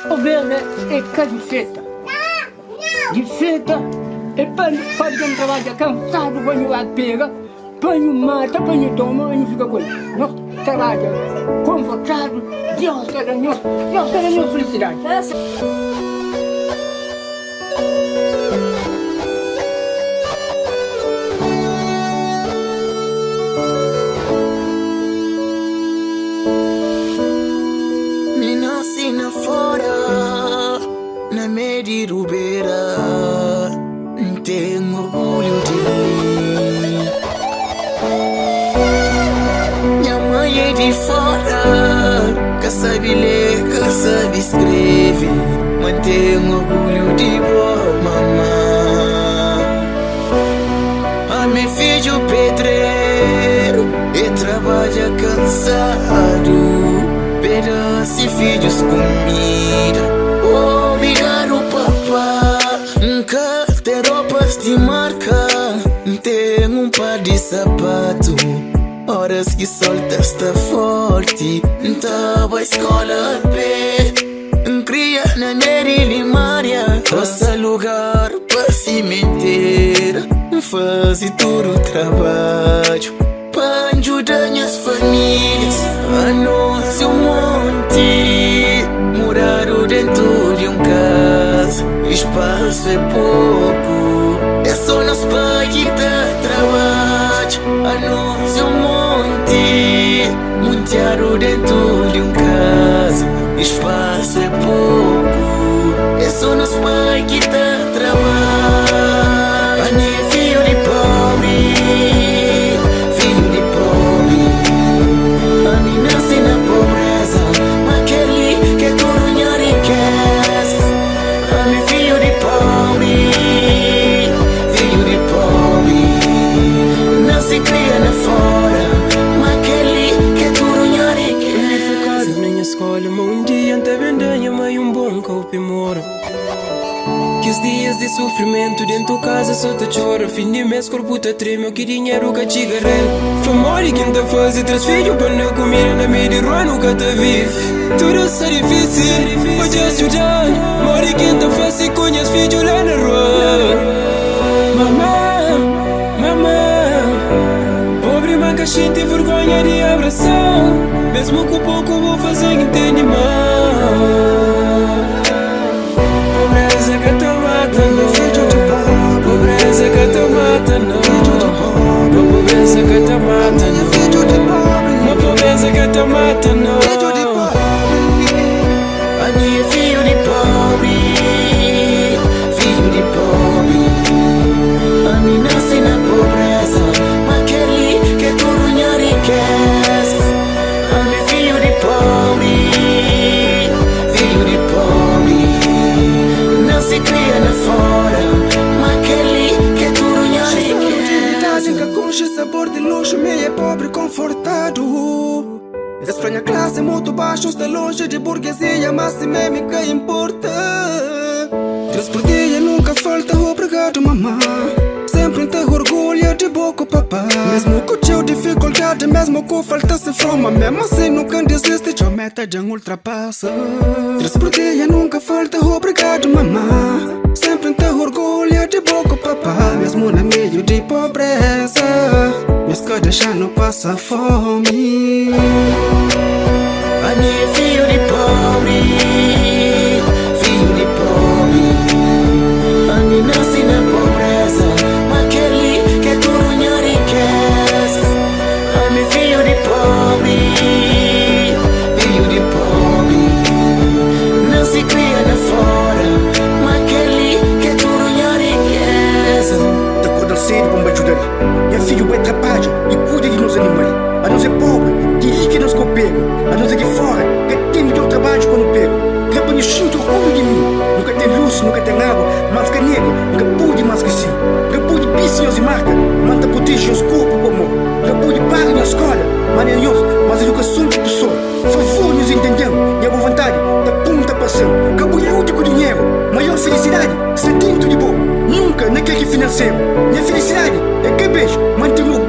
Ovelha é cadiceta. De seta, e pode ter um trabalho cansado, quando a pega, põe mata, põe toma, e não fica com ele. Nós trabalhamos confortável, Deus quer a minha felicidade. Me nasci na fora, na Medirubeira, tenho orgulho de mim. Minha mãe é de fora, que sabe ler, que sabe escrever, mas tenho orgulho de boa mamãe. A meu filho pedreiro, e trabalha cansado, pedaço e filhos comida. Obrigado papá, nunca ter roupas de marca, tenho par de sapato. Horas que sol está forte, tava a escola a pé, cria na Neri Limária, nosso lugar para cimenteira, faz todo o trabalho para ajudar as famílias. A nosso monte, moraram dentro de casa, espaço é pouco, é só nos pais que dá trabalho. A nosso monte, montaram dentro de casa, espaço é pouco, é só nos pais que dá trabalho. A minha filho de pobre, filho de pobre, a mim nasce na pobreza, mas aquele que tudo minha riqueza. A meu filho de pobre, filho de pobre, nasce cria na fora, mas aquele que tudo minha riqueza. Focado na minha escola, mas um dia ante vendanha, mas bom copo mora. Que os dias de sofrimento dentro de casa só te chora. Fim de mês corpo te treme, eu que dinheiro que te garrel. Família quem te faz e traz filho para não comer na meia de rua nunca te vive. Tudo é difícil, pode ajudar. Mori quem te faz e conhece filho lá na rua. Mamãe, pobre mas que a gente vergonha de abração. Mesmo com pouco vou fazer entendimento. Pobreza que te mata, não. Pobreza que te mata, não. Pobreza que te mata, não. Pobreza que te mata, não. A minha filho de pobre, filho de pobre, a mim nasce na pobreza, mas aquele que tudo minha riqueza. A meu filho de pobre, filho de pobre, nasce cria na fora, mas aquele que tudo minha riqueza. Que concha sabor de luxo, meio é pobre confortado. Estranha classe muito baixo, está longe de burguesia, mas se mesmo que importa. 3 por dia nunca falta, obrigado mamã. Sempre te orgulho de boca papá. Mesmo com teu dificuldade, mesmo com falta se forma, mesmo assim nunca desiste, tua meta já ultrapassa. 3 por dia nunca falta, obrigado mamã. Sempre te orgulho de boca papá. Mesmo no meio de pobreza, mas que deixa não passa fome. A minha filho de pobre, filho de pobre, a mim nasce na pobreza, mas aquele que tudo minha riqueza. A meu filho de pobre, filho de pobre, nasce cria na fora, mas aquele que tudo minha riqueza. Te acordam cedo para me ajudar. Minha filho é trabalha e cuida de nos animais. A nós é pobre, que rica nos coopera. A nós é de fora, que tem melhor trabalho quando pego. Rebanho sinto orgulho de mim. Nunca tem luz, nunca tem água, mas que nego, nunca pude mais que sim. Nunca pude pisar e marca, manta protege os corpos por amor. Nunca pude parar na escola, mas a educação de pessoa. Favor nos entendemos, e a boa vontade da ponta passando. Acabou útil com dinheiro, maior felicidade, se dentro de boa. Nunca naquele que financeiro. Minha felicidade é que beijo, manter o